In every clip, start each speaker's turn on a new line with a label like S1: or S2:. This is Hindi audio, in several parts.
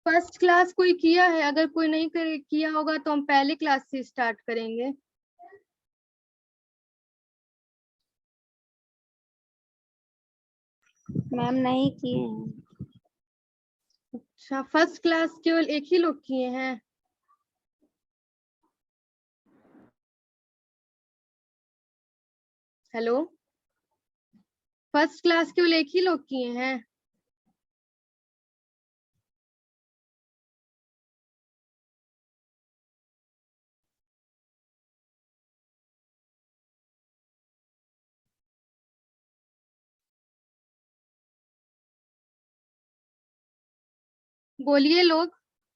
S1: फर्स्ट क्लास कोई किया है? अगर कोई नहीं किया होगा तो हम पहले क्लास से स्टार्ट करेंगे।
S2: मैम नहीं किए हैं।
S1: अच्छा, फर्स्ट क्लास केवल एक ही लोग किए हैं? हेलो, फर्स्ट क्लास केवल एक ही लोग किए हैं? बोलिए लोग,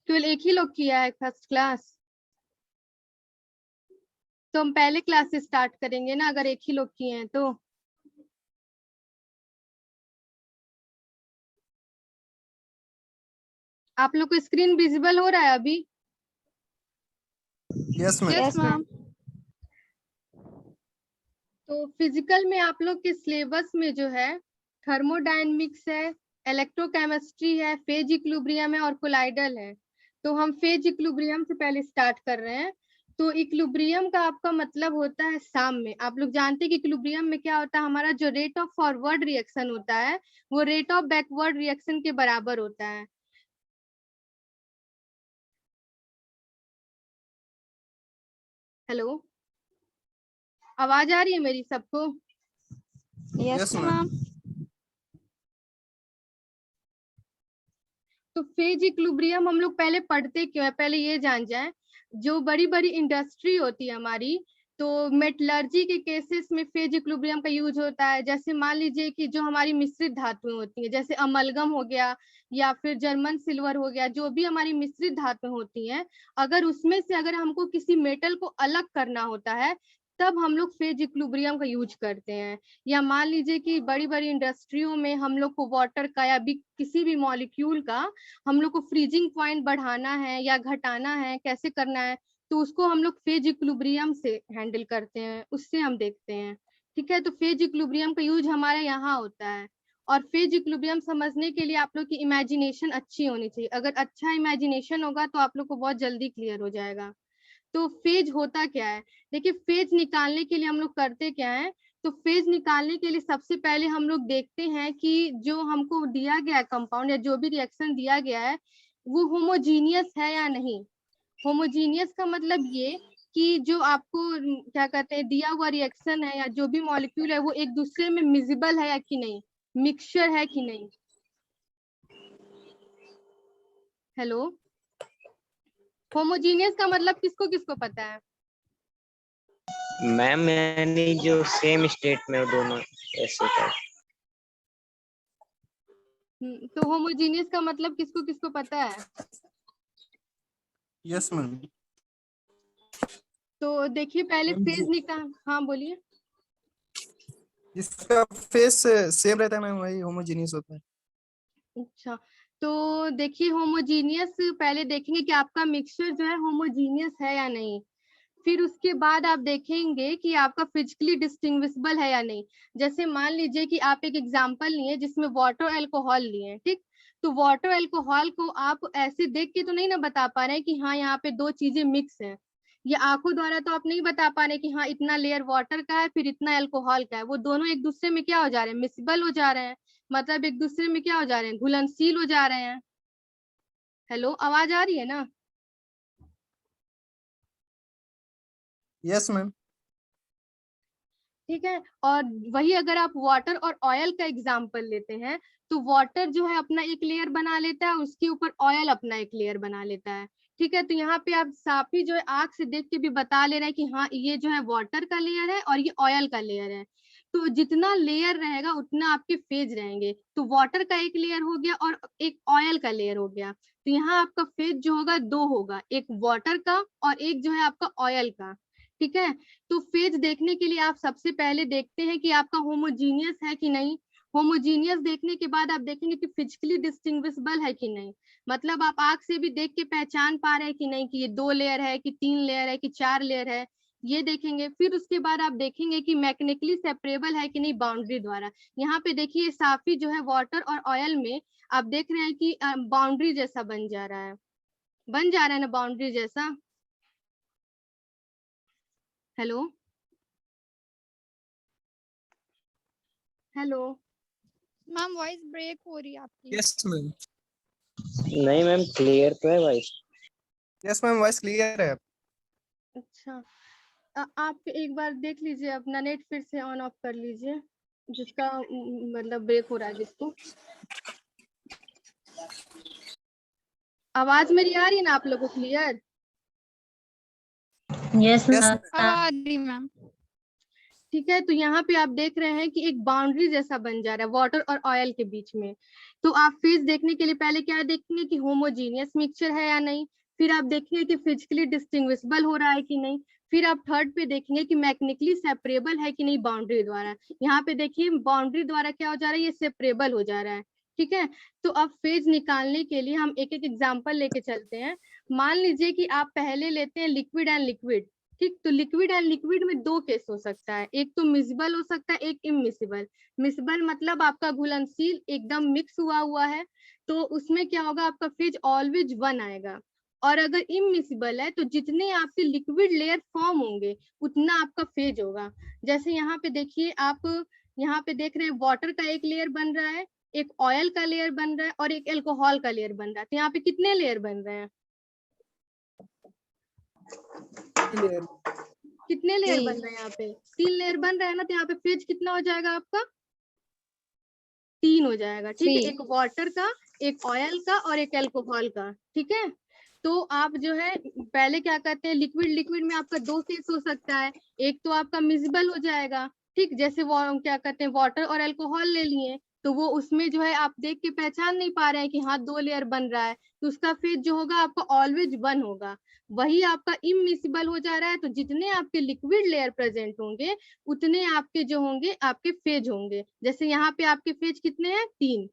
S1: केवल एक ही लोग किया है फर्स्ट क्लास? तो हम पहले क्लास से स्टार्ट करेंगे ना, अगर एक ही लोग किए हैं तो। आप लोग को स्क्रीन विजिबल हो रहा है अभी?
S3: Yes ma'am.
S2: Yes ma'am.
S1: तो फिजिकल में आप लोग के सिलेबस में जो है थर्मोडायनेमिक्स है, इलेक्ट्रोकेमिस्ट्री है, फेज इक्विलिब्रियम है और कोलाइडल है। तो हम फेज इक्विलिब्रियम से पहले स्टार्ट कर रहे हैं। तो इक्विलिब्रियम का आपका मतलब होता है साम्य। आप लोग जानते हैं कि इक्विलिब्रियम में क्या होता है, हमारा जो रेट ऑफ फॉरवर्ड रिएक्शन होता है वो रेट ऑफ बैकवर्ड रिएक्शन के बराबर होता है। हेलो, आवाज आ रही है मेरी सबको?
S2: Yes ma'am.
S1: तो फेज इक्विलिब्रियम हम लोग पहले पढ़ते क्यों है, पहले ये जान जाएं। जो बड़ी बड़ी इंडस्ट्री होती है हमारी, तो मेटलर्जी के केसेस में फेज इक्विलिब्रियम का यूज होता है। जैसे मान लीजिए कि जो हमारी मिश्रित धातुएं होती हैं, जैसे अमलगम हो गया या फिर जर्मन सिल्वर हो गया, जो भी हमारी मिश्रित धातुएं होती हैं, अगर उसमें से अगर हमको किसी मेटल को अलग करना होता है तब हम लोग फेज इक्विलिब्रियम का यूज करते हैं। या मान लीजिए कि बड़ी बड़ी इंडस्ट्रियों में हम लोग को वाटर का या भी किसी भी मॉलिक्यूल का हम लोग को फ्रीजिंग पॉइंट बढ़ाना है या घटाना है, कैसे करना है, तो उसको हम लोग फेज इक्विलिब्रियम से हैंडल करते हैं, उससे हम देखते हैं। ठीक है, तो फेज इक्विलिब्रियम का यूज हमारे यहाँ होता है। और फेज इक्विलिब्रियम समझने के लिए आप लोग की इमेजिनेशन अच्छी होनी चाहिए। अगर अच्छा इमेजिनेशन होगा तो आप लोग को बहुत जल्दी क्लियर हो जाएगा। तो फेज होता क्या है, देखिए फेज निकालने के लिए हम लोग करते क्या है। तो फेज निकालने के लिए सबसे पहले हम लोग देखते हैं कि जो हमको दिया गया कंपाउंड या जो भी रिएक्शन दिया गया है वो होमोजीनियस है या नहीं। होमोजीनियस का मतलब ये कि जो आपको क्या कहते हैं दिया हुआ रिएक्शन है या जो भी मॉलिक्यूल है वो एक दूसरे में मिजिबल है या कि नहीं, मिक्सचर है कि नहीं। हेलो, होमोजीनियस का मतलब किसको किसको पता है?
S4: मैम यानी जो सेम स्टेट में हो दोनों ऐसे का।
S1: तो होमोजीनियस का मतलब किसको किसको पता है?
S3: Yes ma'am.
S1: तो देखिए पहले फेज निकाल, हाँ बोलिए।
S3: इसका फेस सेम रहता है मैम, वही होमोजेनियस होता है।
S1: अच्छा, तो देखिए होमोजीनियस पहले देखेंगे कि आपका मिक्सचर जो है होमोजीनियस है या नहीं। फिर उसके बाद आप देखेंगे कि आपका फिजिकली डिस्टिंग्विशबल है या नहीं। जैसे मान लीजिए कि आप एक एग्जांपल लिए जिसमें वाटर अल्कोहल लिए, ठीक। तो वाटर अल्कोहल को आप ऐसे देख के तो नहीं ना बता पा रहे हैं कि हाँ यहाँ पे दो चीजें मिक्स हैं। ये आंखों द्वारा तो आप नहीं बता पा रहे कि हाँ इतना लेयर वाटर का है फिर इतना अल्कोहल का है। वो दोनों एक दूसरे में क्या हो जा रहे हैं, मिसबल हो जा रहे हैं। मतलब एक दूसरे में क्या हो जा रहे हैं, घुलनशील हो जा रहे हैं। हेलो, आवाज आ रही है ना?
S3: Yes ma'am.
S1: ठीक है, और वही अगर आप वाटर और ऑयल का एग्जाम्पल लेते हैं तो वाटर जो है अपना एक लेयर बना लेता है, उसके ऊपर ऑयल अपना एक लेयर बना लेता है। ठीक है, तो यहाँ पे आप साफ ही जो है आंख से देख के भी बता ले रहे हैं कि हाँ ये जो है वाटर का लेयर है और ये ऑयल का लेयर है। तो जितना लेयर रहेगा उतना आपके फेज रहेंगे। तो वाटर का एक लेयर हो गया और एक ऑयल का लेयर हो गया। तो यहाँ आपका फेज जो होगा दो होगा, एक वाटर का और एक जो है आपका ऑयल का। ठीक है, तो फेज देखने के लिए आप सबसे पहले देखते हैं कि आपका होमोजीनियस है कि नहीं। होमोजीनियस देखने के बाद आप देखेंगे कि फिजिकली डिस्टिंग्विशबल है कि नहीं। मतलब आप आंख से भी देख के पहचान पा रहे हैं कि नहीं कि ये दो लेयर है कि तीन लेयर है कि चार लेयर है। ये देखेंगे। फिर उसके बाद आप देखेंगे कि मैकेनिकली सेपरेबल है कि नहीं बाउंड्री द्वारा। यहाँ पे देखिए साफी जो है वाटर और ऑयल में आप देख रहे हैं कि बाउंड्री जैसा बन जा रहा है, बन जा रहा है ना बाउंड्री जैसा। Hello hello
S5: ma'am voice break हो रही है आपकी।
S3: Yes ma'am.
S4: नहीं मैम क्लियर तो है voice.
S3: Yes ma'am, voice clear है।
S1: अच्छा आप एक बार देख लीजिए, अपना नेट फिर से ऑन ऑफ कर लीजिए, जिसका मतलब ब्रेक हो रहा है जिसको। आवाज मेरी आ रही है ना आप लोगों को क्लियर?
S2: यस
S3: यस
S5: अब आ रही मैम।
S1: ठीक है, तो यहाँ पे आप देख रहे हैं कि एक बाउंड्री जैसा बन जा रहा है वाटर और ऑयल के बीच में। तो आप फेज देखने के लिए पहले क्या देखेंगे कि होमोजीनियस मिक्सचर है या नहीं, फिर आप देखेंगे कि फिजिकली डिस्टिंग्विशेबल हो रहा है कि नहीं, फिर आप थर्ड पे देखेंगे कि मैकेनिकली सेपरेबल है कि नहीं बाउंड्री द्वारा। यहाँ पे देखिए बाउंड्री द्वारा क्या हो जा रहा है, ये सेपरेबल हो जा रहा है। ठीक है, तो अब फेज निकालने के लिए हम एक एक एग्जाम्पल लेके चलते हैं। मान लीजिए कि आप पहले लेते हैं लिक्विड एंड लिक्विड। ठीक, तो लिक्विड एंड लिक्विड में दो केस हो सकता है, एक तो मिसिबल हो सकता है, एक इमिसिबल। मिसिबल मतलब आपका घुलनशील एकदम मिक्स हुआ हुआ है, तो उसमें क्या होगा, आपका फेज ऑलवेज 1 आएगा। और अगर इमिसिबल है तो जितने आपके लिक्विड लेयर फॉर्म होंगे उतना आपका फेज होगा। जैसे यहाँ पे देखिए, आप यहाँ पे देख रहे हैं वाटर का एक लेयर बन रहा है, एक ऑयल का लेयर बन रहा है और एक अल्कोहल का लेयर बन रहा है। तो यहाँ पे कितने लेयर बन रहे हैं, कितने लेयर बन रहे हैं? यहाँ पे 3 लेयर बन रहा है ना, तो यहाँ पे फेज कितना हो जाएगा आपका, 3 हो जाएगा। ठीक है, एक वाटर का, एक ऑयल का और एक अल्कोहल का। ठीक है, तो आप जो है पहले क्या करते हैं, लिक्विड लिक्विड में आपका दो केस हो सकता है, एक तो आपका मिसिबल हो जाएगा। ठीक, जैसे वो क्या करते हैं वाटर और अल्कोहल ले लिए, तो वो उसमें जो है आप देख के पहचान नहीं पा रहे हैं कि हाँ 2 लेयर बन रहा है, तो उसका फेज जो होगा आपका ऑलवेज 1 होगा। वही आपका इमिसिबल हो जा रहा है, तो जितने आपके लिक्विड लेयर प्रेजेंट होंगे उतने आपके जो होंगे आपके फेज होंगे। जैसे यहाँ पे आपके फेज कितने हैं, 3।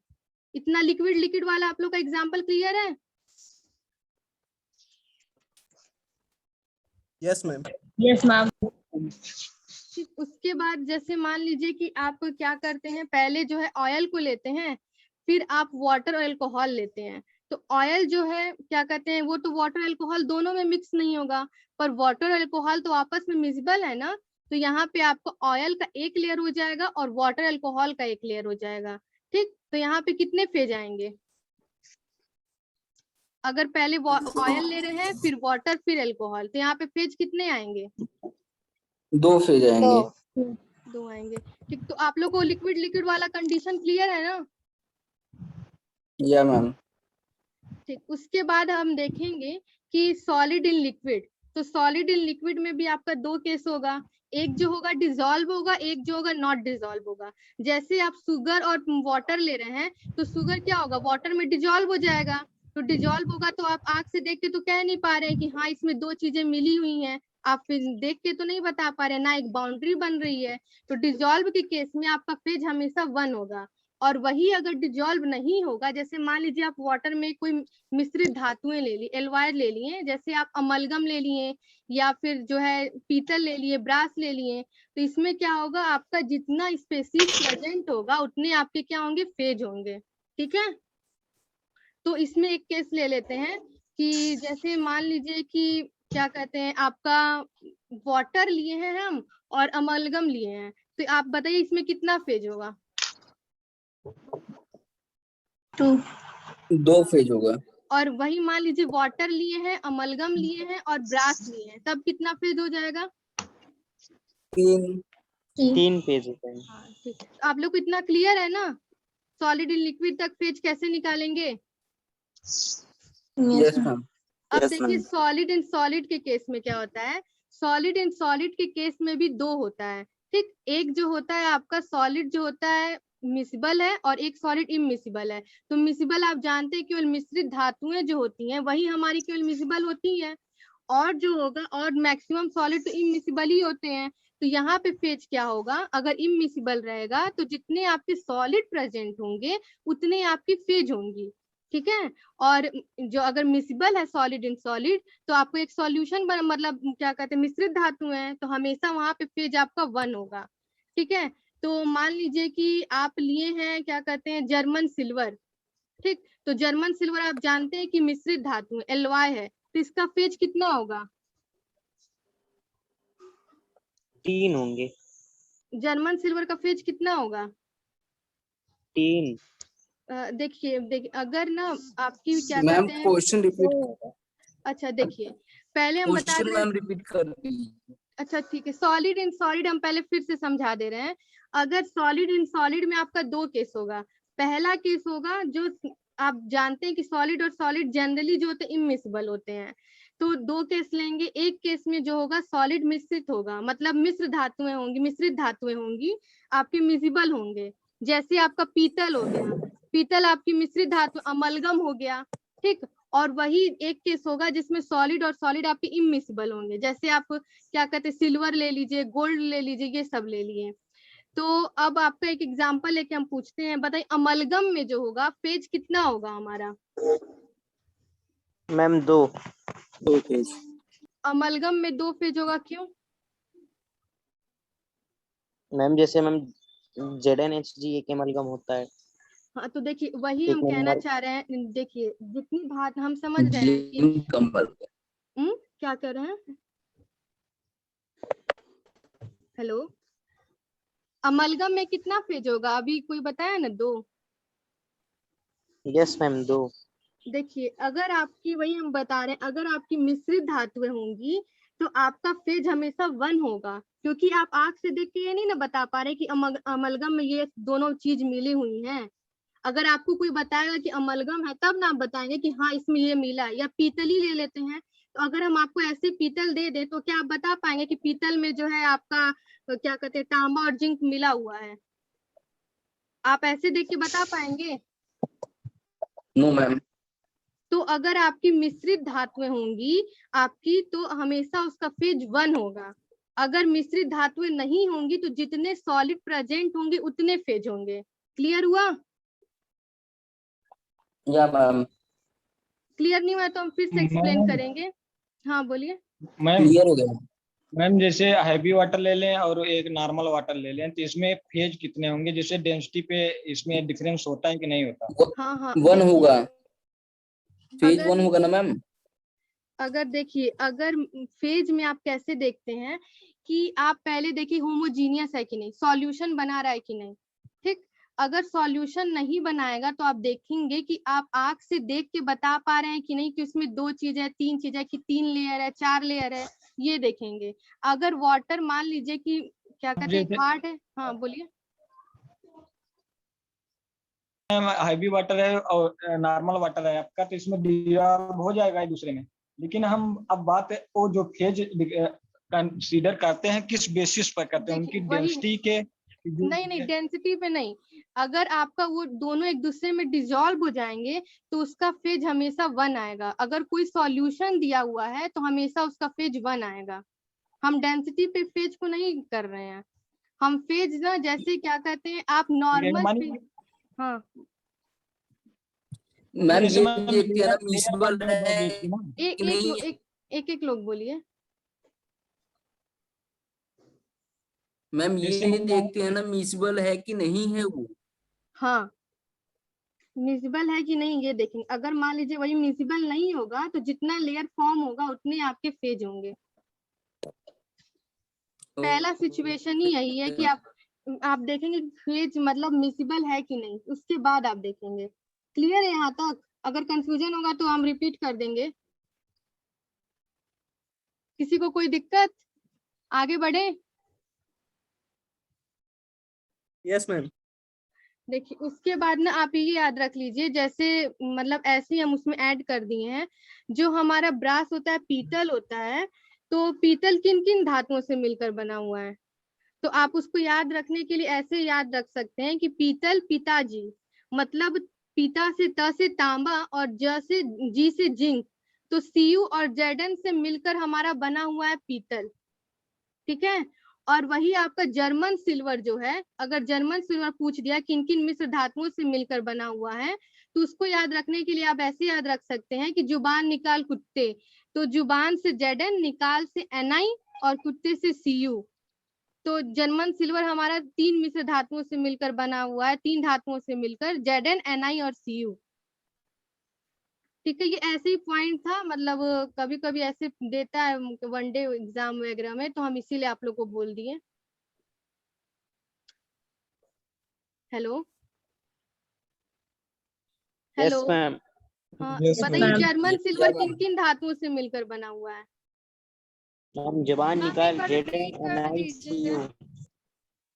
S1: इतना लिक्विड लिक्विड वाला आप लोग का एग्जाम्पल क्लियर है?
S3: Yes ma'am.
S2: Yes ma'am.
S1: ठीक, उसके बाद जैसे मान लीजिए कि आप क्या करते हैं, पहले जो है ऑयल को लेते हैं, फिर आप वाटर और अल्कोहल लेते हैं। तो ऑयल जो है क्या कहते हैं, वो तो वाटर अल्कोहल दोनों में मिक्स नहीं होगा, पर वाटर और अल्कोहल तो आपस में मिसिबल है ना, तो यहाँ पे आपको ऑयल का एक लेयर हो जाएगा और वाटर अल्कोहल का एक लेयर हो जाएगा। ठीक, तो यहाँ पे कितने फेज आएंगे, अगर पहले ऑयल ले रहे हैं फिर वाटर फिर अल्कोहल, तो यहाँ पे फेज कितने आएंगे,
S6: 2 फेज आएंगे।
S1: 2 आएंगे। ठीक, तो आप लोग को लिक्विड लिक्विड वाला कंडीशन क्लियर है ना?
S6: या मैम।
S1: ठीक, उसके बाद हम देखेंगे कि सॉलिड इन लिक्विड। तो सॉलिड इन लिक्विड में भी आपका 2 केस होगा, एक जो होगा डिसॉल्व होगा, एक जो होगा नॉट डिसॉल्व होगा। जैसे आप शुगर और वाटर ले रहे हैं, तो शुगर क्या होगा, वाटर में डिसॉल्व हो जाएगा। तो डिसॉल्व होगा तो आप आंख से देख के तो कह नहीं पा रहे हैं कि हाँ इसमें 2 चीजें मिली हुई हैं, आप फिर देख के तो नहीं बता पा रहे ना, एक बाउंड्री बन रही है। तो डिसॉल्व के केस में आपका फेज हमेशा 1 होगा। और वही अगर डिसॉल्व नहीं होगा, जैसे मान लीजिए आप वाटर में कोई मिश्रित धातुएं ले ली, एलवायर ले लिए, जैसे आप अमलगम ले लिए या फिर जो है पीतल ले लिए, ब्रास ले लिए, तो इसमें क्या होगा, आपका जितना स्पेसीज प्रेजेंट होगा उतने आपके क्या होंगे, फेज होंगे। ठीक है, तो इसमें एक केस ले लेते हैं कि जैसे मान लीजिए कि क्या कहते हैं, आपका वाटर लिए हैं हम और अमलगम लिए हैं, तो आप बताइए इसमें कितना फेज होगा?
S6: 2 फेज होगा।
S1: और वही मान लीजिए वाटर लिए हैं, अमलगम लिए हैं और ब्रास लिए हैं, तब कितना फेज हो जाएगा?
S4: 3 फेज होते हैं।
S1: हाँ ठीक, तो आप लोग को इतना क्लियर है ना, सॉलिड इन लिक्विड तक फेज कैसे निकालेंगे?
S6: Yes ma'am.
S1: अब देखिए सॉलिड इन सॉलिड के केस में क्या होता है, सॉलिड इन सॉलिड के केस में भी 2 होता है। ठीक, एक जो होता है आपका सॉलिड जो होता है मिसिबल है और एक सॉलिड इमिसिबल है। तो मिसिबल आप जानते हैं केवल मिश्रित धातुएं जो होती हैं वही हमारी केवल मिसिबल होती हैं, और जो होगा और मैक्सिमम सॉलिड तो इमिसिबल ही होते हैं। तो यहाँ पे फेज क्या होगा, अगर इमिसिबल रहेगा तो जितने आपके सॉलिड प्रेजेंट होंगे उतने आपकी फेज होंगी। ठीक है। और जो अगर मिसिबल है सॉलिड इन सॉलिड, तो आपको एक सॉल्यूशन मतलब क्या कहते हैं मिश्रित धातु है, तो हमेशा वहां पे फेज आपका 1 होगा। ठीक है। तो मान लीजिए कि आप लिए हैं क्या कहते हैं जर्मन सिल्वर, ठीक, तो जर्मन सिल्वर आप जानते हैं कि मिश्रित धातु है, Ly है, तो इसका फेज कितना होगा?
S4: 3 होंगे।
S1: जर्मन सिल्वर का फेज कितना होगा?
S4: 3।
S1: देखिए अगर ना आपकी क्या
S6: मैम
S1: कहते हैं,
S6: क्वेश्चन रिपीट
S1: अच्छा देखिए पहले हम बता
S6: क्वेश्चन
S1: रहे हैं,
S6: मैम रिपीट कर दीजिए।
S1: अच्छा ठीक है, सॉलिड इन सॉलिड हम पहले फिर से समझा दे रहे हैं। अगर सॉलिड इन सॉलिड में आपका 2 केस होगा। पहला केस होगा जो आप जानते हैं कि सॉलिड और सॉलिड जनरली जो होते हैं इमिसिबल होते हैं, तो 2 केस लेंगे। एक केस में जो होगा सॉलिड मिश्रित होगा, मतलब मिश्र धातुएं होंगी, मिश्रित धातुएं होंगी, आपके मिसिबल होंगे। जैसे आपका पीतल हो गया, पीतल आपकी मिश्रित धातु अमलगम हो गया, ठीक। और वही एक केस होगा जिसमें सॉलिड और सॉलिड आपके इमिसिबल होंगे, जैसे आप क्या कहते हैं सिल्वर ले लीजिए, गोल्ड ले लीजिए, ये सब ले लिए। तो अब आपका एक एग्जांपल लेके हम पूछते हैं, बताइए अमलगम में जो होगा फेज कितना होगा हमारा?
S4: मैम 2।
S6: 2 पेज।
S1: अमलगम में 2 फेज होगा, क्यों?
S4: मैम जैसे मैम ZnHg एक एमलगम होता है।
S1: हाँ तो देखिए वही
S4: एक
S1: हम कहना
S4: नंबर।
S1: चाह रहे हैं, देखिए जितनी बात हम समझ रहे हैं कि
S6: जिंक कंबल।
S1: क्या कर रहे हैं, हेलो, अमलगम में कितना फेज होगा अभी कोई बताया ना? 2।
S4: Yes ma'am 2।
S1: देखिए अगर आपकी, वही हम बता रहे हैं, अगर आपकी मिश्रित धातुएं होंगी तो आपका फेज हमेशा 1 होगा, क्योंकि आप आंख से देख के ये नहीं ना बता पा रहे कि अमलगम में ये दोनों चीज मिली हुई हैं। अगर आपको कोई बताएगा कि अमलगम है तब ना आप बताएंगे कि हाँ इसमें ये मिला है। या पीतल ही ले लेते हैं, तो अगर हम आपको ऐसे पीतल दे दे तो क्या आप बता पाएंगे कि पीतल में जो है आपका क्या कहते हैं तांबा और जिंक मिला हुआ है? आप ऐसे देख के बता पाएंगे?
S6: No ma'am.
S1: तो अगर आपकी मिश्रित धातुएं होंगी आपकी, तो हमेशा उसका फेज 1 होगा। अगर मिश्रित धातुएं नहीं होंगी तो जितने सॉलिड प्रेजेंट होंगे उतने फेज होंगे। क्लियर हुआ?
S6: या मैम।
S1: क्लियर नहीं हुआ तो हम फिर से एक्सप्लेन करेंगे। हाँ बोलिए।
S7: मैम
S6: क्लियर हो गया।
S7: मैम जैसे हैवी वाटर ले लें और एक नॉर्मल वाटर ले लें तो इसमें फेज कितने होंगे? जैसे डेंसिटी पे इसमें डिफरेंस होता है कि नहीं होता?
S1: हाँ हाँ
S6: 1 होगा, फेज
S1: अगर
S6: 1 होगा ना मैम।
S1: अगर देखिए अगर फेज में आप कैसे देखते हैं कि आप पहले देखिए होमोजीनियस है कि नहीं, सॉल्यूशन बना रहा है कि नहीं, ठीक। अगर सॉल्यूशन नहीं बनाएगा तो आप देखेंगे कि आप आंख से देख के बता पा रहे हैं कि नहीं कि उसमें 2 चीज है, 3 चीज है, कि 3 लेयर है, 4 लेयर है, ये देखेंगे। अगर वाटर मान लीजिए कि क्या कहते हैं
S7: जैसे
S1: हार्ड है, हाँ बोलिए।
S7: हैवी वाटर है और नॉर्मल वाटर है आपका, तो इसमें डिसॉल्व हो जाएगा एक दूसरे में। लेकिन हम अब बात है वो जो फेज कंसीडर करते हैं किस बेसिस पर करते हैं? उनकी डेंसिटी के
S1: नहीं डेंसिटी पे नहीं, अगर आपका वो दोनों एक दूसरे में डिसॉल्व हो जाएंगे तो उसका फेज हमेशा 1 आएगा। अगर कोई सॉल्यूशन दिया हुआ है तो हमेशा उसका फेज 1 आएगा। हम डेंसिटी पे फेज को नहीं कर रहे हैं, हम फेज ना जैसे क्या कहते हैं आप नॉर्मल फेज, हाँ
S6: मैम
S7: जैसे
S6: ये
S7: मैम
S6: देखते हैं ना
S7: लेयर
S6: मिसिबल
S7: बन
S6: है
S7: होगी इसकी ना।
S1: एक
S6: कि नहीं।
S1: एक लोग बोलिए।
S6: मैम
S7: जैसे
S6: ये देखते हैं ना मिसिबल है कि नहीं है वो।
S1: हाँ मिसिबल है कि नहीं ये देखेंगे। अगर मान लीजिए वही मिसिबल नहीं होगा तो जितना लेयर फॉर्म होगा उतने आपके फेज होंगे। पहला सिचुएशन ही यही है कि आप देखेंगे फेज मतलब मिसिबल है कि नहीं, उसके बाद आप देखेंगे। क्लियर है यहाँ तक? अगर कंफ्यूजन होगा तो हम रिपीट कर देंगे। किसी को कोई दिक्कत? आगे बढ़े।
S3: Yes ma'am.
S1: देखिए उसके बाद ना आप ये याद रख लीजिए, जैसे मतलब ऐसे ही हम उसमें ऐड कर दिए हैं। जो हमारा ब्रास होता है, पीतल होता है, तो पीतल किन किन धातुओं से मिलकर बना हुआ है? तो आप उसको याद रखने के लिए ऐसे याद रख सकते हैं कि पीतल पिताजी, मतलब पिता से त से तांबा और ज से जी से जिंक, तो Cu और Zn से मिलकर हमारा बना हुआ है पीतल, ठीक है। और वही आपका जर्मन सिल्वर जो है, अगर जर्मन सिल्वर पूछ दिया किन किन मिश्र धातुओं से मिलकर बना हुआ है, तो उसको याद रखने के लिए आप ऐसे याद रख सकते हैं कि जुबान निकाल कुत्ते, तो जुबान से Zn, निकाल से Ni और कुत्ते से Cu। तो जर्मन सिल्वर हमारा 3 मिश्र धातुओं से मिलकर बना हुआ है, 3 धातुओं से मिलकर Zn, Ni और Cu। ठीक है, ये ऐसे ही पॉइंट था, मतलब कभी कभी ऐसे देता है वनडे एग्जाम वगैरह में, तो हम इसीलिए आप लोग को बोल दिए। Hello
S4: yes
S1: hello,
S4: ma'am.
S1: हाँ
S7: Yes,
S1: बताइए
S7: ma'am.
S1: German silver
S6: ma'am.
S1: किन किन धातुओं से मिलकर बना हुआ है?
S4: मैम जबान
S5: मैम,
S4: निकाल
S5: एक बार
S4: Zn,
S5: repeat कर
S4: Ni,
S5: दीजिए।
S4: Cu।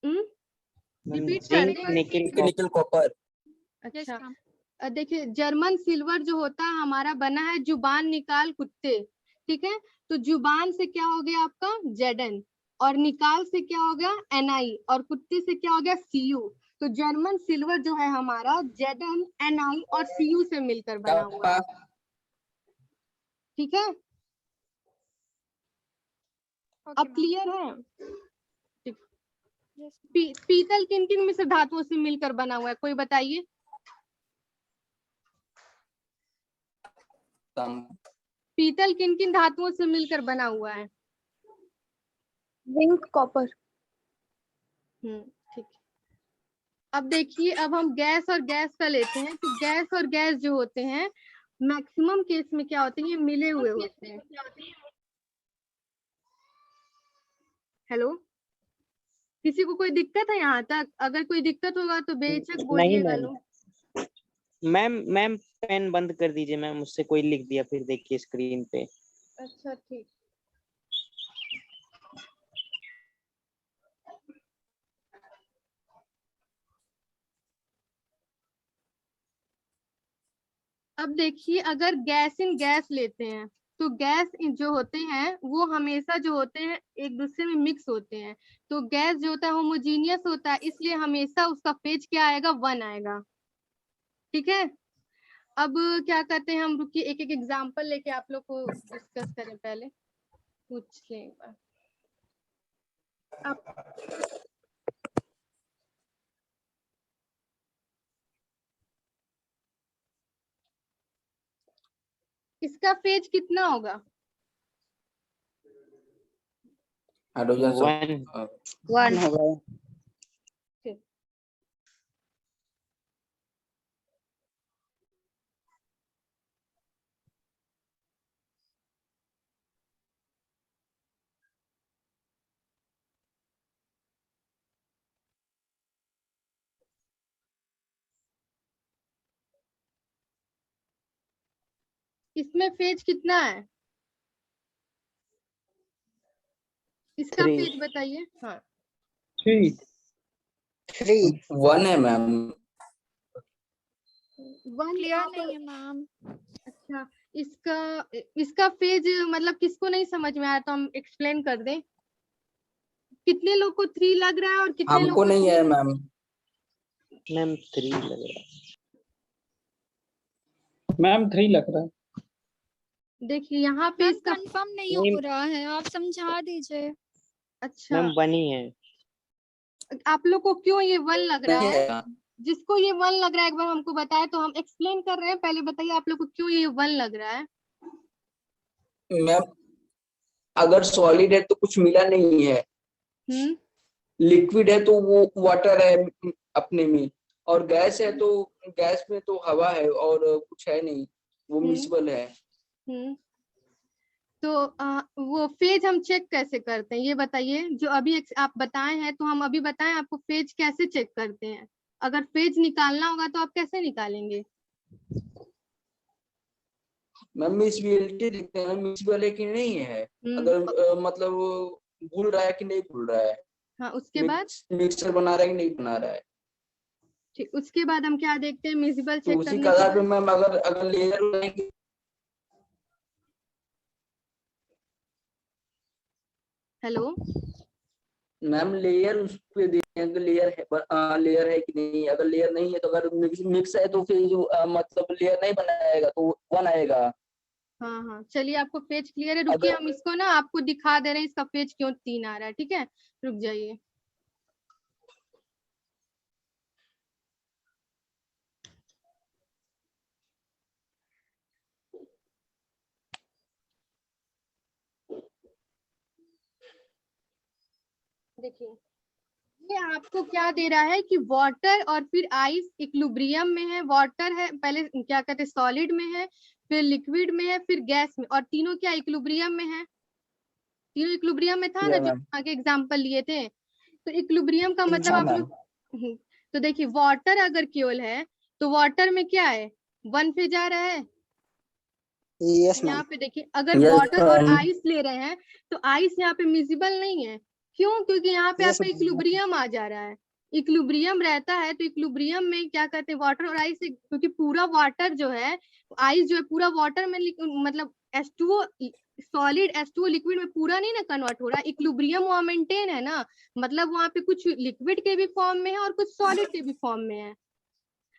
S1: हम्म,
S4: मैम
S1: रिपीट कर
S4: जिंक,
S1: दें?
S4: Nickel,
S6: nickel copper.
S5: यस
S1: अच्छा,
S5: मैम।
S1: देखिए जर्मन सिल्वर जो होता है हमारा बना है जुबान निकाल कुत्ते, ठीक है, तो जुबान से क्या हो गया आपका Zn, और निकाल से क्या हो गया Ni, और कुत्ते से क्या हो गया Cu। तो जर्मन सिल्वर जो है हमारा Zn, Ni और Cu से मिलकर बना हुआ है, ठीक है,
S5: ओके
S1: अब
S5: मैम।
S1: क्लियर है?
S5: यस
S1: पीतल किन किन मिश्र धातुओं से मिलकर बना हुआ है, कोई बताइए? पीतल किन किन धातुओं से मिलकर बना हुआ है?
S2: Zinc, copper.
S1: ठीक है। अब देखिए, अब हम गैस और गैस का लेते हैं, तो गैस और गैस जो होते हैं मैक्सिमम केस में क्या होते हैं, ये मिले हुए होते हैं। हेलो, किसी को कोई दिक्कत है यहाँ तक? अगर कोई दिक्कत होगा तो बेशक
S4: नहीं
S1: बोलिएगा
S4: मैम।
S1: लोग।
S4: मैम पेन बंद कर दीजिए मैम, मुझसे कोई लिख दिया फिर देखिए स्क्रीन पे।
S1: अच्छा ठीक। अब देखिए, अगर गैस इन गैस लेते हैं, तो गैस जो होते हैं वो हमेशा जो होते हैं एक दूसरे में मिक्स होते हैं, तो गैस जो होता है होमोजीनियस होता है, इसलिए हमेशा उसका फेज क्या आएगा, 1 आएगा, ठीक है। अब क्या करते हैं, हम रुकिए एक एक एग्जांपल लेके आप लोग को डिस्कस करें, पहले पूछ लें एक बार। अब इसका फेज कितना होगा?
S6: हाइड्रोजन
S2: 1 होगा।
S1: इसमें फेज कितना है, इसका
S4: 3
S1: फेज बताइए। हाँ
S7: 3
S6: 1 है मैम।
S1: 1
S5: क्लियर नहीं है मैम।
S1: अच्छा, इसका इसका फेज मतलब किसको नहीं समझ में आया तो हम एक्सप्लेन कर दें। कितने लोग को 3 लग रहा है और कितने लोग
S6: हमको
S1: को
S6: नहीं है मैम।
S4: मैम 3 लग रहा है।
S7: मैम 3 लग रहा है।
S1: देखिए यहाँ पे
S5: मैम
S1: इसका
S5: कंफर्म नहीं
S4: नहीं।
S5: हो रहा है, आप समझा दीजिए।
S1: अच्छा,
S4: मैम 1 ही है।
S1: आप लोग को क्यों ये 1 लग रहा
S6: नहीं
S1: है?
S6: है
S1: जिसको ये 1 लग रहा है एक बार हमको बताए, तो हम एक्सप्लेन कर रहे हैं, पहले बताइए आप लोग को क्यों ये 1 लग रहा है।
S6: मैम। अगर सॉलिड है तो कुछ मिला नहीं है, लिक्विड है तो वो वाटर है अपने में, और गैस है तो गैस में तो हवा है और कुछ है नहीं, वो मिक्सबल है।
S1: तो वो फेज हम चेक कैसे करते हैं ये बताइए, जो अभी आप बताए हैं, तो हम अभी बताएं आपको फेज कैसे चेक करते हैं। अगर फेज निकालना होगा तो आप कैसे निकालेंगे?
S6: मैम मिक्सबिलिटी देखते हैं मिक्सबल है कि नहीं है, अगर मतलब घुल रहा है कि नहीं घुल रहा है।
S1: हाँ, उसके बाद
S6: मिक्सचर बना रहा है कि नहीं बना रहा है।
S1: ठीक, उसके बाद हम क्या देखते हैं, मिसिबल
S6: तो
S1: चेक
S6: उसी
S1: करने
S6: के
S1: के
S6: आधार पे
S1: बाद।
S6: मैम अगर लेयर बनाएंगे।
S1: हेलो
S6: मैम लेयर उस पे देखेंगे, लेयर है कि नहीं, अगर लेयर नहीं है तो अगर मिक्स है तो फिर जो मतलब लेयर नहीं बनाएगा तो 1 आएगा।
S1: हाँ हाँ, चलिए आपको फेज क्लियर है, रुकिए हम इसको ना आपको दिखा दे रहे हैं इसका फेज क्यों 3 आ रहा है, ठीक है, रुक जाइए। देखिए ये आपको क्या दे रहा है कि वाटर और फिर आइस इक्विलिब्रियम में है, वाटर है पहले क्या कहते हैं सॉलिड में है, फिर लिक्विड में है, फिर गैस में, और तीनों क्या इक्विलिब्रियम में है, तीनों इक्विलिब्रियम में था ना,
S6: या
S1: जो
S6: मैम।
S1: आगे एग्जांपल लिए थे। तो इक्विलिब्रियम का मतलब
S6: हाँ
S1: आप
S6: मैम।
S1: लोग तो देखिए वाटर अगर केवल है तो वाटर में क्या है, 1 फेज आ रहा है।
S3: Yes,
S1: यहाँ
S3: ma'am.
S1: पे देखिए अगर
S6: Yes,
S1: वाटर और
S6: ma'am.
S1: आइस ले रहे हैं तो आइस यहाँ पे मिजिबल नहीं है, क्यों, क्योंकि यहाँ पे
S3: Yes,
S1: आपका
S3: ma'am.
S1: इक्विलिब्रियम आ जा रहा है। इक्विलिब्रियम रहता है तो इक्विलिब्रियम में क्या कहते हैं वाटर और आइस, क्योंकि पूरा वाटर जो है, आइस जो है पूरा वाटर में मतलब H2O सॉलिड H2O लिक्विड में पूरा नहीं ना कन्वर्ट हो रहा है, इक्विलिब्रियम वहाँ मेंटेन है ना, मतलब वहाँ पे कुछ लिक्विड के भी फॉर्म में है और कुछ सॉलिड के भी फॉर्म में है।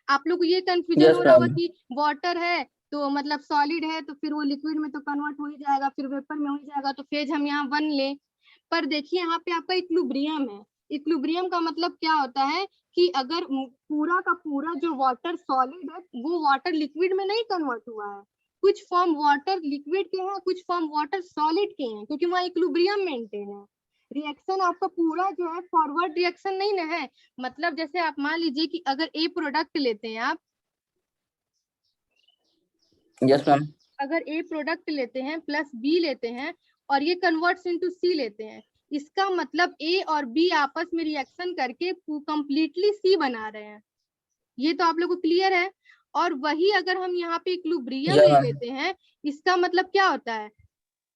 S1: आप लोग को ये कंफ्यूजन
S6: Yes,
S1: हो रहा होगा
S6: ma'am.
S1: कि वाटर है तो मतलब सॉलिड है तो फिर वो लिक्विड में तो कन्वर्ट हो ही जाएगा, फिर वेपर में हो ही जाएगा, तो फेज हम यहाँ 1 ले। पर देखिए यहाँ पे आपका इक्विलिब्रियम है, इक्विलिब्रियम का मतलब क्या होता है कि अगर पूरा का पूरा जो वाटर सॉलिड है वो वाटर लिक्विड में नहीं कन्वर्ट हुआ है, कुछ फॉर्म वाटर लिक्विड के हैं, कुछ फॉर्म वाटर सॉलिड के हैं, क्योंकि वहाँ इक्विलिब्रियम मेंटेन है। रिएक्शन आपका पूरा जो है फॉरवर्ड रिएक्शन नहीं ना है, मतलब जैसे आप मान लीजिए कि अगर ए प्रोडक्ट लेते हैं आप,
S6: Yes, ma'am.
S1: अगर ए प्रोडक्ट लेते हैं प्लस बी लेते हैं और ये कन्वर्ट्स इनटू सी लेते हैं, इसका मतलब ए और बी आपस में रिएक्शन करके कंप्लीटली सी बना रहे हैं, ये तो आप लोगों को क्लियर है। और वही अगर हम यहाँ पे इक्विलिब्रियम
S6: Yeah,
S1: ले
S6: ma'am.
S1: लेते हैं, इसका मतलब क्या होता है,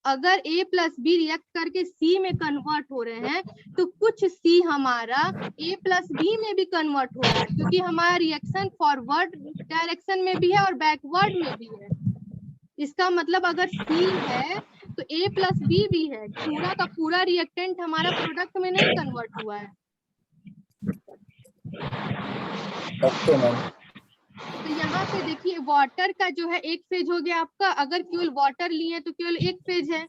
S1: अगर ए प्लस बी रिएक्ट करके सी में कन्वर्ट हो रहे हैं तो कुछ सी हमारा ए प्लस बी में भी कन्वर्ट हो रहा है, क्योंकि हमारा रिएक्शन फॉरवर्ड डायरेक्शन में भी है और बैकवर्ड में भी है। इसका मतलब अगर सी है तो ए प्लस बी भी है, पूरा का पूरा रिएक्टेंट हमारा प्रोडक्ट में नहीं कन्वर्ट हुआ है।
S6: Okay, ma'am.
S1: तो यहाँ पे देखिए वाटर का जो है एक फेज हो गया आपका, अगर केवल वाटर लिए तो केवल एक फेज है,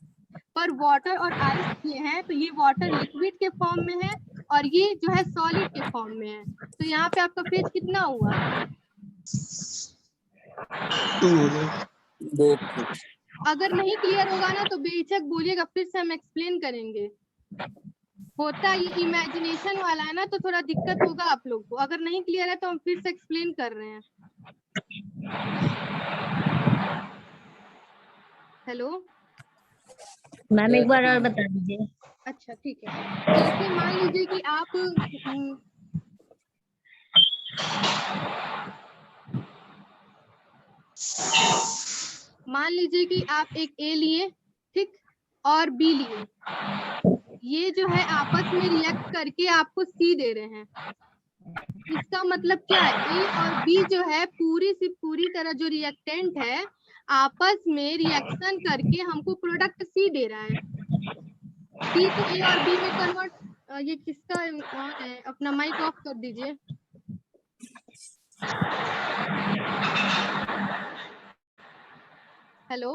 S1: पर वाटर और आइस लिए हैं तो ये वाटर लिक्विड के फॉर्म में है और ये जो है सॉलिड के फॉर्म में है, तो यहाँ पे आपका फेज कितना हुआ,
S6: 2.
S1: अगर नहीं क्लियर होगा ना तो बेझिझक बोलिएगा, फिर से हम एक्सप्लेन करेंगे। होता ये इमेजिनेशन वाला है ना तो थोड़ा दिक्कत होगा आप लोग को, अगर नहीं क्लियर है तो हम फिर से एक्सप्लेन कर रहे हैं। हेलो
S8: मैम एक बार और बता दीजिए।
S1: अच्छा ठीक है, जैसे मान लीजिए कि आप मान लीजिए कि आप एक ए लिए, ठीक, और बी लिए, ये जो है आपस में रिएक्ट करके आपको सी दे रहे हैं, इसका मतलब क्या है, ए और बी जो है पूरी सी पूरी तरह जो रिएक्टेंट है आपस में रिएक्शन करके हमको प्रोडक्ट सी दे रहा है। सी को ए और बी में कन्वर्ट, ये किसका ऑन है, अपना माइक ऑफ कर दीजिए। हेलो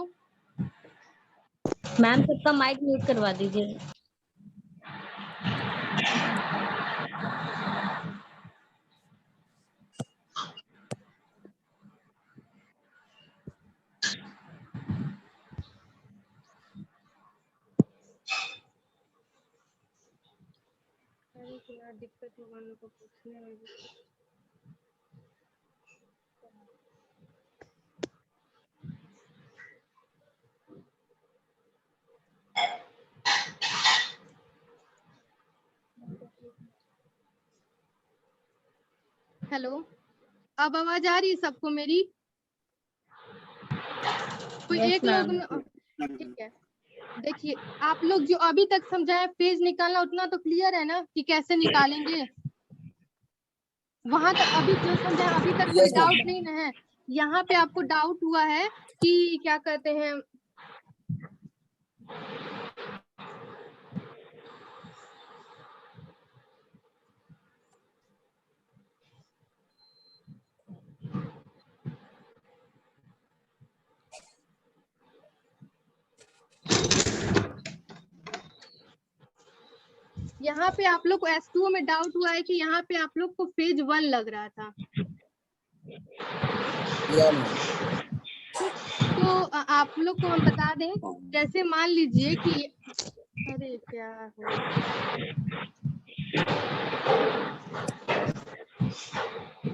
S8: मैम सबका माइक म्यूट करवा दीजिए।
S1: दिक्कत होगा लोग को पूछने में। हेलो अब आवाज आ रही है सबको मेरी, कोई एक लोग ठीक है। देखिए आप लोग जो अभी तक समझाए फेज निकालना उतना तो क्लियर है ना कि कैसे निकालेंगे, वहां तक अभी जो समझाए अभी तक कोई
S6: Yes, ma'am.
S1: डाउट नहीं ना है। यहाँ पे आपको डाउट हुआ है कि क्या कहते हैं, यहाँ पे आप लोग को H2O में डाउट हुआ है कि यहाँ पे आप लोग को फेज 1 लग रहा था,
S6: या मैम।
S1: तो आप लोग को हम बता दें, जैसे मान लीजिए कि अरे क्या हो,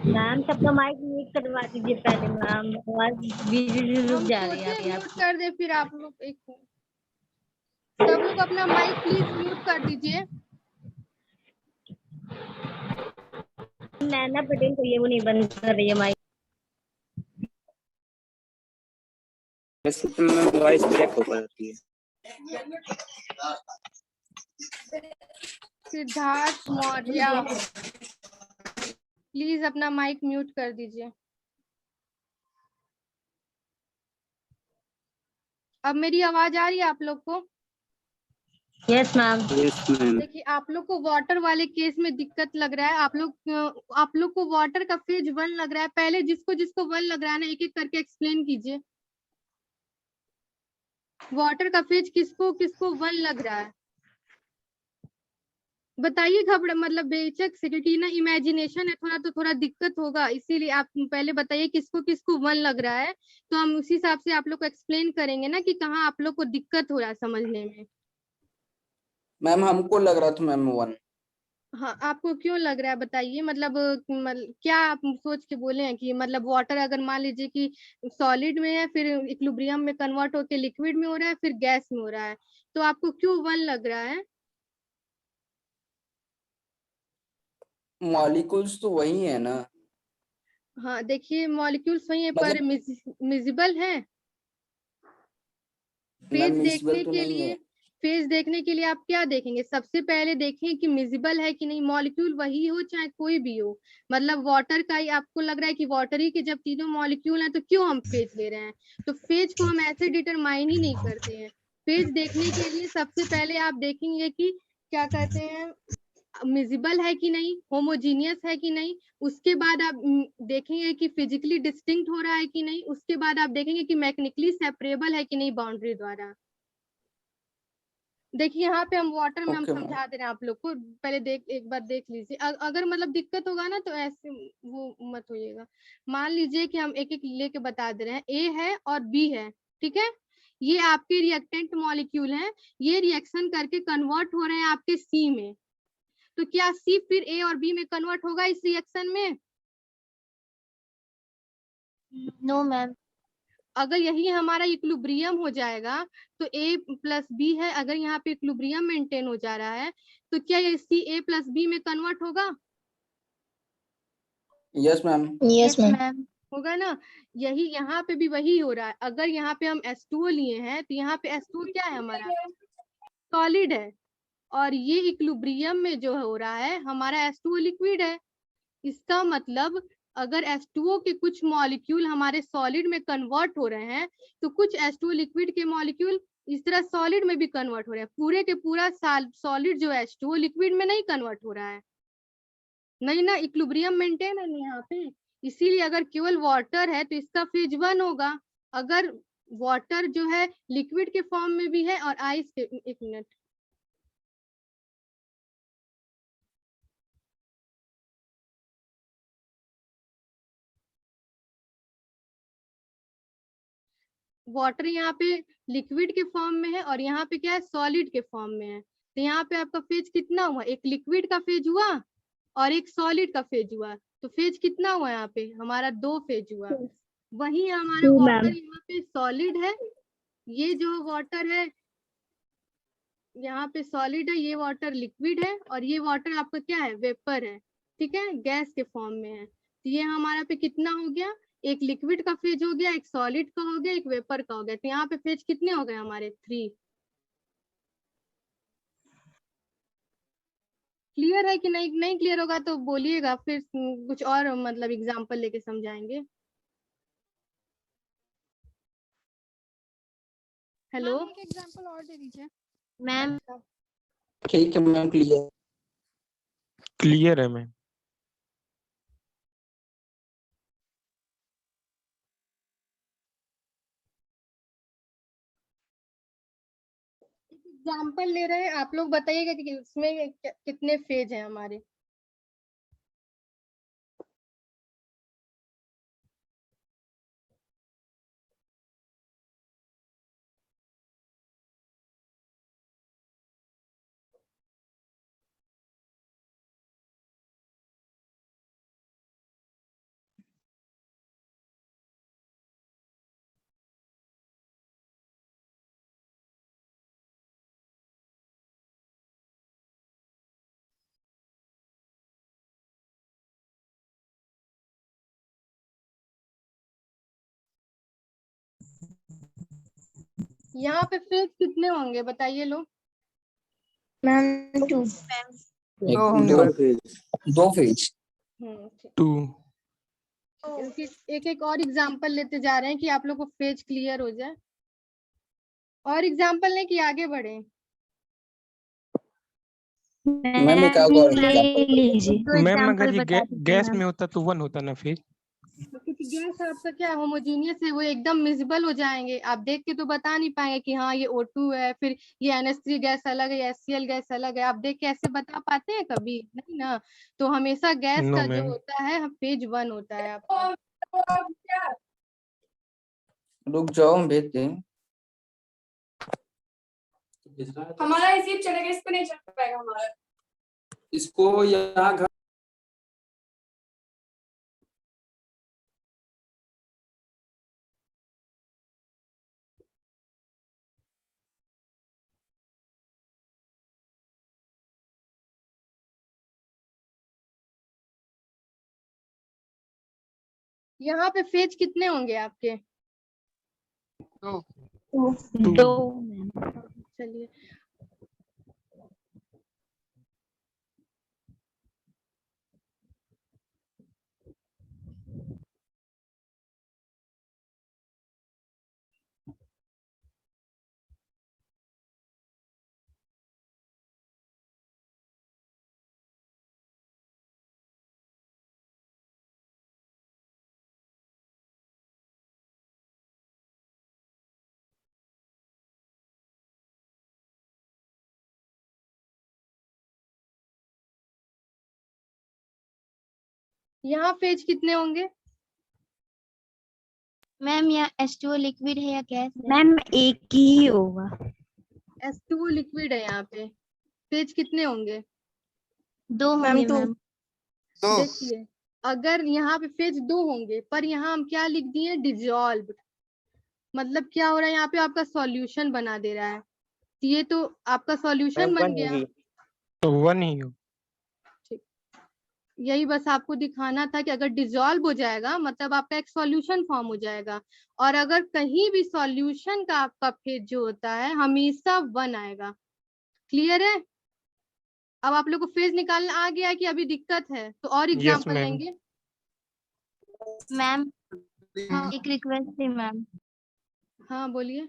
S8: मैम सबका माइक म्यूट करवा दीजिए पहले मैम, आवाज बीच बीच में रुक
S1: हम
S8: जा रही है
S1: सोचे
S8: अभी
S1: म्यूट
S8: आपकी।
S1: कर दे, फिर आप लोग एक सब लोग अपना माइक प्लीज म्यूट कर दीजिए।
S8: नैना पटेल को ये वो नहीं बंद कर रही है माइक।
S4: में वॉइस ब्रेक हो जाती है।
S1: सिद्धार्थ मौर्य प्लीज अपना माइक म्यूट कर दीजिए। अब मेरी आवाज आ रही है आप लोग को?
S8: Yes ma'am.
S4: Yes ma'am.
S1: देखिए आप लोग को वाटर वाले केस में दिक्कत लग रहा है, आप लोग को वाटर का फेज 1 लग रहा है। पहले जिसको जिसको 1 लग रहा है ना, एक एक करके एक्सप्लेन कीजिए। वाटर का फेज किसको किसको 1 लग रहा है, बताइए घबरा मतलब बेचक से, क्योंकि ना इमेजिनेशन है थोड़ा, तो थोड़ा दिक्कत होगा, इसीलिए आप पहले बताइए किसको किसको 1 लग रहा है, तो हम उसी हिसाब से आप लोग को एक्सप्लेन करेंगे ना कि कहाँ आप लोग को दिक्कत हो रहा है समझने में।
S6: मैम हमको लग रहा था मैम 1।
S1: हाँ आपको क्यों लग रहा है बताइए, मतलब क्या आप सोच के बोले हैं कि मतलब वाटर अगर मान लीजिए कि सॉलिड में है, फिर इक्विलिब्रियम में कन्वर्ट होके लिक्विड में हो रहा है, फिर गैस में हो रहा है, तो आपको क्यों 1 लग रहा है?
S6: मॉलिक्यूल्स तो वही है ना,
S1: हाँ देखिए मॉलिक्यूल्स वही है, पर
S6: मतलब
S1: मिजिबल है।
S6: मैम
S1: फेज
S6: मिसबल
S1: देखने
S6: तो
S1: के
S6: नहीं
S1: लिए
S6: है।
S1: फेज देखने के लिए आप क्या देखेंगे? सबसे पहले देखें कि मिजिबल है कि नहीं, मॉलिक्यूल वही हो चाहे कोई भी हो। मतलब वाटर का ही आपको लग रहा है कि वाटर ही के जब तीनों मॉलिक्यूल हैं तो क्यों हम फेज ले रहे हैं? तो फेज को हम ऐसे डिटरमाइन ही नहीं करते हैं। फेज देखने के लिए सबसे पहले आप देखेंगे कि क्या कहते हैं, मिजिबल है कि नहीं, होमोजीनियस है कि नहीं, उसके बाद आप देखेंगे कि फिजिकली डिस्टिंक्ट हो रहा है कि नहीं, उसके बाद आप देखेंगे कि मैकेनिकली सेपरेबल है कि नहीं बाउंड्री द्वारा। देखिए यहाँ पे हम वाटर में हम
S6: ओके मैम।
S1: समझा दे रहे हैं आप लोग को, पहले एक बार देख लीजिए। अगर मतलब दिक्कत होगा ना तो ऐसे वो मत होइएगा। मान लीजिए कि हम एक एक लेके बता दे रहे हैं, ए है और बी है, ठीक है, ये आपके रिएक्टेंट मॉलिक्यूल हैं, ये रिएक्शन करके कन्वर्ट हो रहे हैं आपके सी में, तो क्या सी फिर ए और बी में कन्वर्ट होगा इस रिएक्शन में?
S2: No ma'am.
S1: अगर यही हमारा इक्विलिब्रियम हो जाएगा तो ए प्लस बी है, अगर यहाँ पे इक्विलिब्रियम मेंटेन हो जा रहा है तो क्या ये सी ए प्लस बी में कन्वर्ट होगा?
S6: Yes ma'am.
S2: Yes ma'am.
S1: होगा ना। यही यहाँ पे भी वही हो रहा है। अगर यहाँ पे हम H2O लिए हैं तो यहाँ पे H2O क्या है हमारा, सॉलिड है, और ये इक्विलिब्रियम में जो हो रहा है हमारा H2O लिक्विड है। इसका मतलब अगर H2O के कुछ मॉलिक्यूल हमारे सॉलिड में कन्वर्ट हो रहे हैं तो कुछ H2O लिक्विड के मॉलिक्यूल इस तरह सॉलिड में भी कन्वर्ट हो रहे हैं। पूरे के पूरा सॉलिड जो H2O लिक्विड में नहीं कन्वर्ट हो रहा है, नहीं ना, इक्विलिब्रियम मेंटेन है यहाँ पे। इसीलिए अगर केवल वाटर है तो इसका फेज 1 होगा। अगर वाटर जो है लिक्विड के फॉर्म में भी है और आइस के, एक मिनट, वाटर यहाँ पे लिक्विड के फॉर्म में है और यहाँ पे क्या है, सॉलिड के फॉर्म में है। तो यहाँ पे आपका फेज कितना हुआ, एक लिक्विड का फेज हुआ और एक सॉलिड का फेज हुआ, तो फेज कितना हुआ यहाँ पे हमारा, 2 फेज हुआ। वही हमारा
S8: 2
S1: वाटर
S8: मैम।
S1: यहाँ पे सॉलिड है, ये जो वाटर है यहाँ पे सॉलिड है, ये वाटर लिक्विड है, और ये वाटर आपका क्या है, वेपर है, ठीक है, गैस के फॉर्म में है। तो ये हमारा पे कितना हो गया, एक लिक्विड का फेज हो गया, एक सॉलिड का हो गया, एक वेपर का हो गया। तो यहाँ पे फेज कितने हो गए हमारे, 3। क्लियर है कि नहीं? नहीं क्लियर होगा तो बोलिएगा, फिर कुछ और मतलब एग्जांपल लेके समझाएंगे। हेलो
S5: मैम एक एग्जांपल और दे दीजिए।
S2: मैम
S6: ठीक है मैम, क्लियर।
S9: क्लियर है मैम।
S1: एग्जाम्पल ले रहे हैं, आप लोग बताइएगा कि उसमें कितने फेज हैं हमारे। यहाँ पे फेज कितने होंगे बताइए लोग।
S2: मैम 2
S6: दो फेज।
S1: ठीक।
S9: 2
S1: एक एक और एग्जाम्पल लेते जा रहे हैं कि आप लोग को फेज क्लियर हो जाए। और एग्जाम्पल लें कि आगे बढ़े।
S6: मैम एक और एग्जांपल
S2: लीजिए
S9: मैम अगर ये गैस में होता तो 1 होता ना फिर।
S1: क्योंकि गैस आपका क्या होमोजीनियस है, वो एकदम मिजिबल हो जाएंगे, आप देख के तो बता नहीं पाएंगे कि हाँ ये O2 है, फिर ये NH3 गैस अलग है, HCl गैस अलग है। आप देख के ऐसे बता पाते हैं कभी? नहीं ना। तो हमेशा गैस
S9: नो
S1: का जो
S9: मैम।
S1: होता है फेज 1 होता है आपका।
S6: रुक जाओ, हम भेजते हैं।
S10: हमारा रिसीव चलेगा, इस पे नहीं चल पाएगा हमारा।
S6: इसको यहाँ घर
S1: यहाँ पे फेज कितने होंगे आपके?
S2: 2
S1: चलिए। यहाँ फेज कितने होंगे?
S2: मैम या H2O लिक्विड है या गैस? मैम एक ही होगा।
S1: H2O लिक्विड है यहाँ पे। फेज कितने होंगे?
S2: 2 होंगे मैम।
S1: देखिए, अगर यहाँ पे फेज 2 होंगे, पर यहाँ हम क्या लिख दिए? डिजॉल्व। मतलब क्या हो रहा है यहाँ पे? आपका सॉल्यूशन बना दे रहा है। ये तो आपका सॉल्यूशन बन गया।
S9: तो 1 ही हो।
S1: ठीक, यही बस आपको दिखाना था कि अगर डिजॉल्व हो जाएगा मतलब आपका एक सॉल्यूशन फॉर्म हो जाएगा, और अगर कहीं भी सॉल्यूशन का आपका फेज जो होता है हमेशा 1 आएगा। क्लियर है? अब आप लोग को फेज निकालना आ गया है कि अभी दिक्कत है? तो और एग्जांपल
S9: मैम।
S1: लेंगे।
S2: मैम
S1: हाँ
S2: एक रिक्वेस्ट थी मैम।
S1: हाँ बोलिए।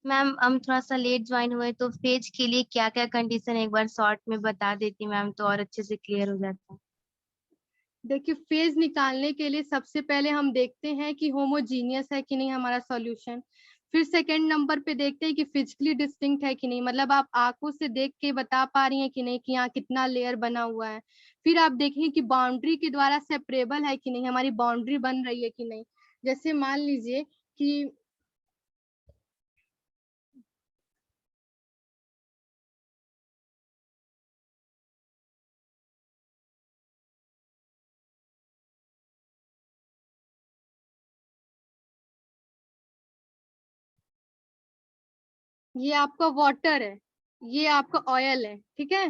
S2: मैम हम थोड़ा सा लेट ज्वाइन हुए, तो फेज के लिए क्या क्या कंडीशन एक बार शॉर्ट में बता देती मैम, तो और अच्छे से क्लियर हो जाता।
S1: देखिए, फेज निकालने के लिए सबसे पहले हम देखते हैं कि होमोजीनियस है कि नहीं हमारा सॉल्यूशन। फिर सेकंड नंबर पे देखते हैं कि फिजिकली डिस्टिंक्ट है कि नहीं, मतलब आप आंखों से देख के बता पा रही हैं कि नहीं कि यहाँ कितना लेयर बना हुआ है। फिर आप देखें कि बाउंड्री के द्वारा सेपरेबल है कि नहीं, हमारी बाउंड्री बन रही है कि नहीं। जैसे मान लीजिए कि ये आपका वाटर है, ये आपका ऑयल है, ठीक है।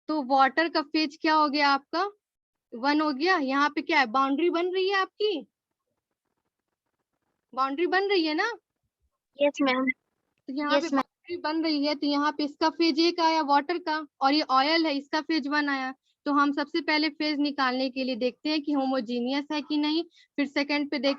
S1: तो वाटर का फेज क्या हो गया आपका? 1 हो गया। यहाँ पे क्या है? बाउंड्री बन रही है आपकी, बाउंड्री बन रही है ना।
S2: Yes ma'am.
S1: तो यहाँ पे बाउंड्री बन रही है, तो यहाँ पे इसका फेज 1 आया वाटर का, और ये ऑयल है, इसका फेज 1 आया। तो हम सबसे पहले फेज निकालने के लिए देखते हैं कि होमोजीनियस है कि नहीं। फिर सेकंड पे देख